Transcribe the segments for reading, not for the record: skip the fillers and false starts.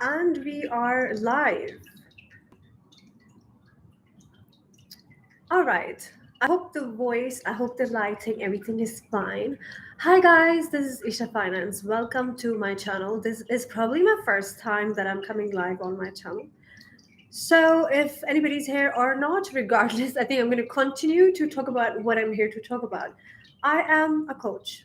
And we are live. All right. I hope the lighting, everything is fine. Hi guys, this is Isha Finance. Welcome to my channel. This is probably my first time that I'm coming live on my channel. So if anybody's here or not, regardless, I think I'm going to continue to talk about what I'm here to talk about. I am a coach.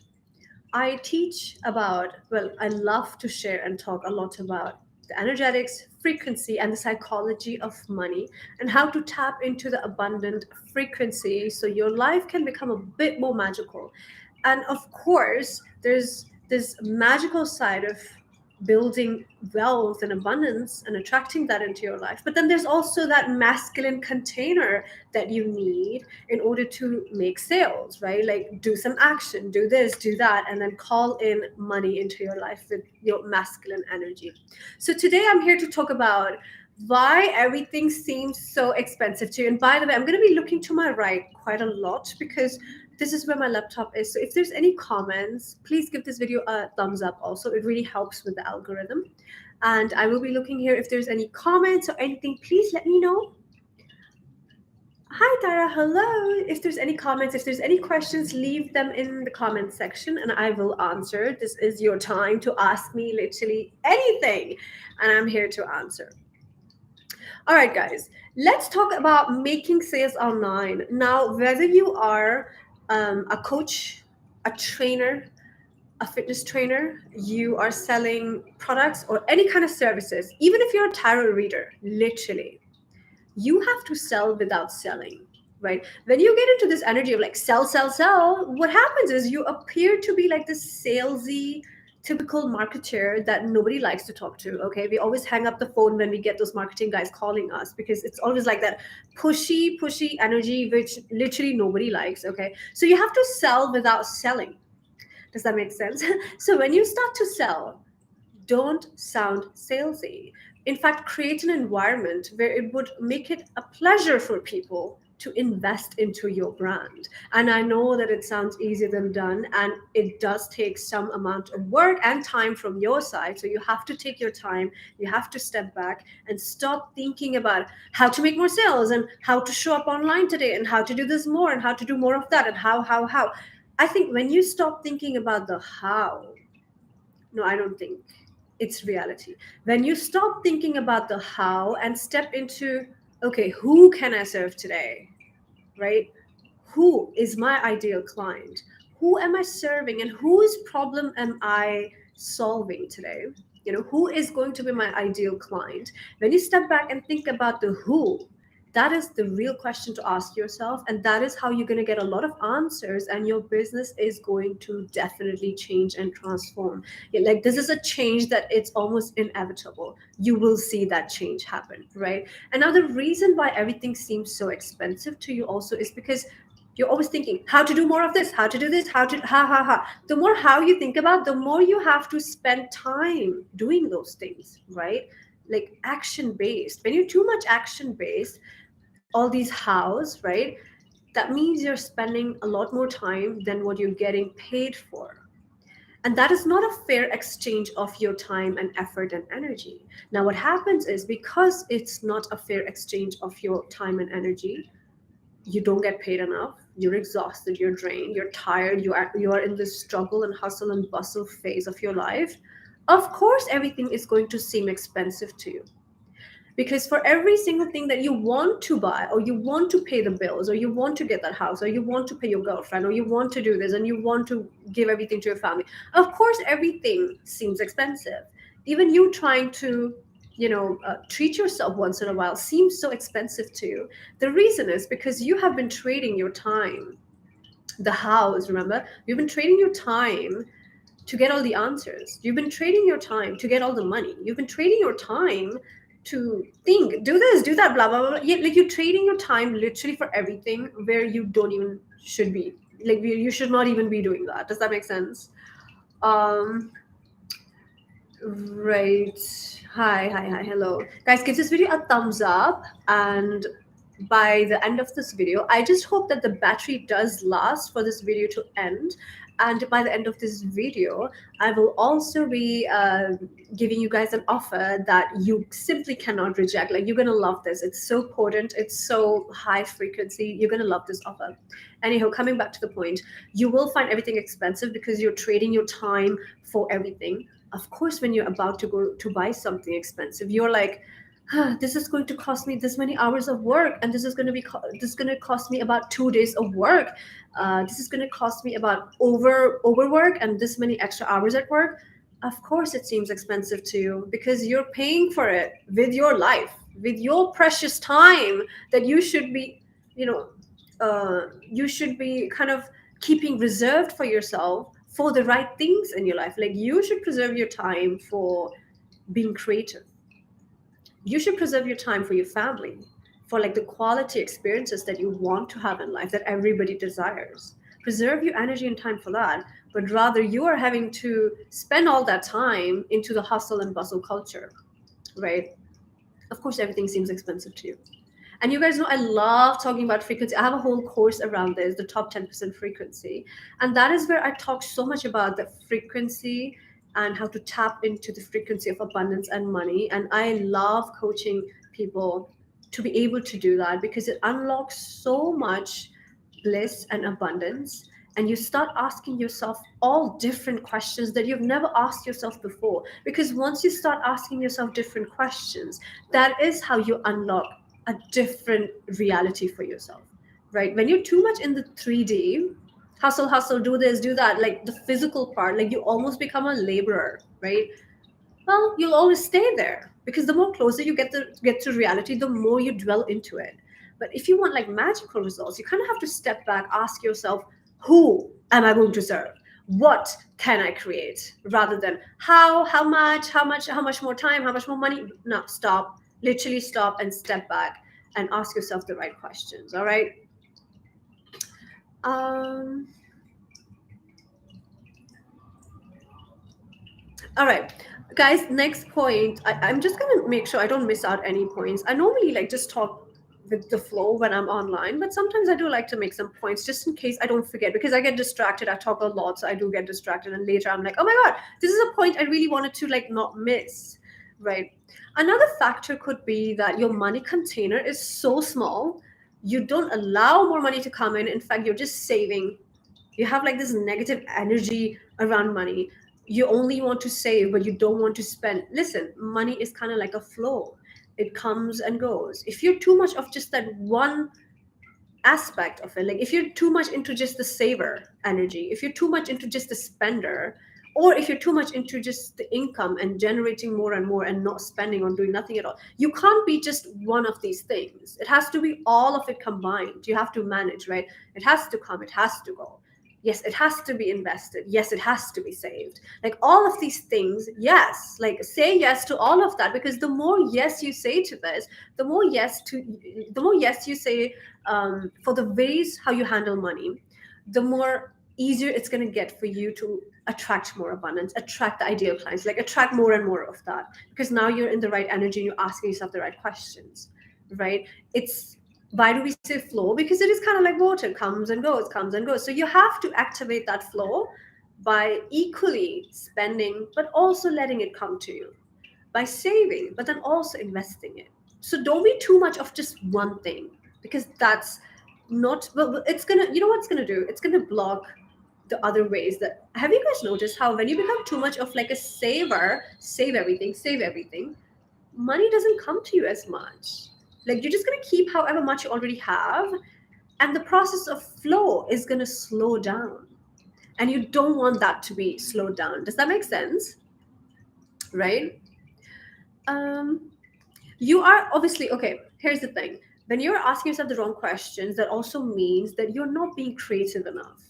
I teach about, well, I love to share and talk a lot about the energetics, frequency, and the psychology of money and how to tap into the abundant frequency so your life can become a bit more magical. And of course, there's this magical side of building wealth and abundance and attracting that into your life. But then there's also that masculine container that you need in order to make sales, right? Like do some action, do this, do that, and then call in money into your life with your masculine energy. So today I'm here to talk about why everything seems so expensive to you. And by the way, I'm going to be looking to my right quite a lot because this is where my laptop is. So if there's any comments, please give this video a thumbs up also. It really helps with the algorithm. And I will be looking here. If there's any comments or anything, please let me know. Hi, Tara. Hello. If there's any comments, if there's any questions, leave them in the comment section and I will answer. This is your time to ask me literally anything, and I'm here to answer. All right, guys, let's talk about making sales online. Now, whether you are a coach, a trainer, a fitness trainer, you are selling products or any kind of services, even if you're a tarot reader, literally you have to sell without selling, right? When you get into this energy of like sell, sell, sell, what happens is you appear to be like this salesy typical marketer that nobody likes to talk to. Okay, we always hang up the phone when we get those marketing guys calling us because it's always like that pushy energy which literally nobody likes. Okay, so you have to sell without selling. Does that make sense? So when you start to sell, don't sound salesy. In fact, create an environment where it would make it a pleasure for people to invest into your brand. And I know that it sounds easier than done, and it does take some amount of work and time from your side. So you have to take your time, you have to step back and stop thinking about how to make more sales and how to show up online today and how to do this more and how to do more of that and how. I think when you stop thinking about the how, no, I don't think it's reality. When you stop thinking about the how and step into, okay, who can I serve today? Right? Who is my ideal client? Who am I serving and whose problem am I solving today? Who is going to be my ideal client? When you step back and think about the who, that is the real question to ask yourself. And that is how you're going to get a lot of answers, and your business is going to definitely change and transform. Yeah, like this is a change that it's almost inevitable. You will see that change happen, right? And now the reason why everything seems so expensive to you also is because you're always thinking how to do more of this, how to do this, how to ha. The more how you think about, the more you have to spend time doing those things, right? Like action based. When you're too much action based, all these hows, right? That means you're spending a lot more time than what you're getting paid for. And that is not a fair exchange of your time and effort and energy. Now, what happens is because it's not a fair exchange of your time and energy, you don't get paid enough, you're exhausted, you're drained, you're tired, you are in this struggle and hustle and bustle phase of your life. Of course everything is going to seem expensive to you, because for every single thing that you want to buy or you want to pay the bills or you want to get that house or you want to pay your girlfriend or you want to do this and you want to give everything to your family, of course everything seems expensive. Even you trying to treat yourself once in a while seems so expensive to you. The reason is because you have been trading your time, the house, remember, you've been trading your time to get all the answers. You've been trading your time to get all the money. You've been trading your time to think, do this, do that, blah, blah, blah. Yeah, like you're trading your time literally for everything where you don't even should be. Like you should not even be doing that. Does that make sense? Um, right. Hi, hello. Guys, give this video a thumbs up, and by the end of this video, I just hope that the battery does last for this video to end. And by the end of this video, I will also be giving you guys an offer that you simply cannot reject. Like, you're gonna love this. It's so potent. It's so high frequency. You're gonna love this offer. Anyhow, coming back to the point, you will find everything expensive because you're trading your time for everything. Of course, when you're about to go to buy something expensive, you're like, this is going to cost me this many hours of work, and this is going to this is going to cost me about 2 days of work. This is going to cost me about overwork and this many extra hours at work. Of course, it seems expensive to you because you're paying for it with your life, with your precious time that you should be, you know, you should be kind of keeping reserved for yourself for the right things in your life. Like, you should preserve your time for being creative. You should preserve your time for your family, for like the quality experiences that you want to have in life that everybody desires. Preserve your energy and time for that, but rather you are having to spend all that time into the hustle and bustle culture, right? Of course, everything seems expensive to you. And you guys know I love talking about frequency. I have a whole course around this, the top 10% frequency. And that is where I talk so much about the frequency and how to tap into the frequency of abundance and money. And I love coaching people to be able to do that because it unlocks so much bliss and abundance. And you start asking yourself all different questions that you've never asked yourself before. Because once you start asking yourself different questions, that is how you unlock a different reality for yourself, right? When you're too much in the 3D, hustle, hustle, do this, do that, like the physical part, like you almost become a laborer, right? Well, you'll always stay there because the more closer you get to reality, the more you dwell into it. But if you want like magical results, you kind of have to step back, ask yourself, who am I going to serve? What can I create? Rather than how much more time, how much more money? No, stop. Literally stop and step back and ask yourself the right questions. All right. Um, all right, guys, next point. I'm just gonna make sure I don't miss out any points. I normally like just talk with the flow when I'm online, but sometimes I do like to make some points just in case I don't forget because I get distracted. I talk a lot, so I do get distracted, and later I'm like, oh my god, this is a point I really wanted to like not miss, right? Another factor could be that your money container is so small, you don't allow more money to come in. In fact, you're just saving. You have like this negative energy around money. You only want to save but you don't want to spend. Listen, money is kind of like a flow. It comes and goes. If you're too much of just that one aspect of it, like if you're too much into just the saver energy, if you're too much into just the spender, or if you're too much into just the income and generating more and more and not spending or doing nothing at all, you can't be just one of these things. It has to be all of it combined. You have to manage, right? It has to come, it has to go. Yes, it has to be invested. Yes, it has to be saved. Like all of these things, yes, like say yes to all of that, because the more yes you say to this, the more yes you say for the ways how you handle money, the more easier it's going to get for you to attract more abundance, attract the ideal clients, like attract more and more of that, because now you're in the right energy and you're asking yourself the right questions, right? It's why do we say flow? Because it is kind of like water, comes and goes, comes and goes. So you have to activate that flow by equally spending but also letting it come to you, by saving but then also investing it. So don't be too much of just one thing, because that's not, well, it's gonna, you know what's gonna do, it's gonna block the other ways. That, have you guys noticed how when you become too much of like a saver, save everything, money doesn't come to you as much. Like you're just gonna keep however much you already have, and the process of flow is gonna slow down, and you don't want that to be slowed down. Does that make sense? Right? um you are obviously okay. Here's the thing: when you're asking yourself the wrong questions, that also means that you're not being creative enough,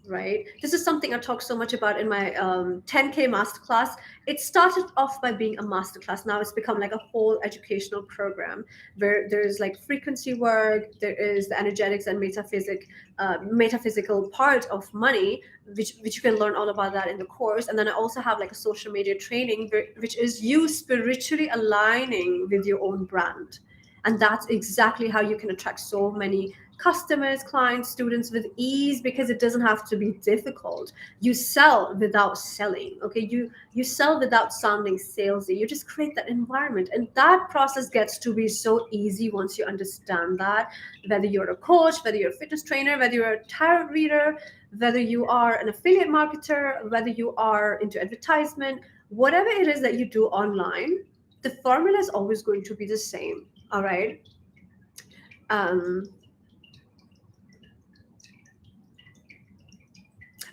right? This is something I talk so much about in my 10K masterclass. It started off by being a masterclass. Now it's become like a whole educational program where there's like frequency work, there is the energetics and metaphysical part of money, which you can learn all about that in the course. And then I also have like a social media training, which is you spiritually aligning with your own brand. And that's exactly how you can attract so many customers, clients, students with ease because it doesn't have to be difficult. You sell without selling. Okay, you sell without sounding salesy. You just create that environment, and that process gets to be so easy once you understand that. Whether you're a coach, whether you're a fitness trainer, whether you're a tarot reader, whether you are an affiliate marketer, whether you are into advertisement, whatever it is that you do online, the formula is always going to be the same. All right. Um,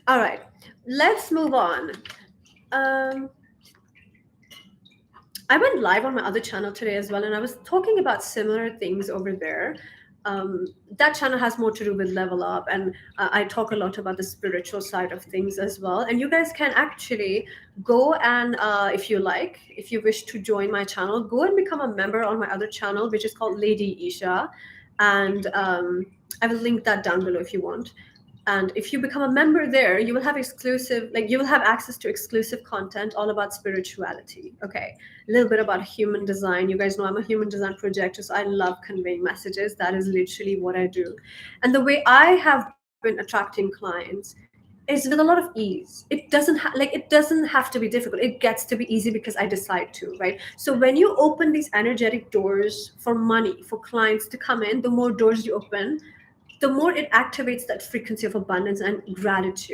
all right. Let's move on. Um, I went live on my other channel today as well, and I was talking about similar things over there. That channel has more to do with level up, and I talk a lot about the spiritual side of things as well. And you guys can actually go and, if you like, if you wish to join my channel, go and become a member on my other channel, which is called Lady Isha, and I will link that down below if you want. And if you become a member there, you will have exclusive, like you will have access to exclusive content all about spirituality. Okay, a little bit about human design. You guys know I'm a human design projector, so I love conveying messages. That is literally what I do. And the way I have been attracting clients is with a lot of ease. It doesn't have to be difficult. It gets to be easy because I decide to, right? So when you open these energetic doors for money, for clients to come in, the more doors you open, the more it activates that frequency of abundance and gratitude.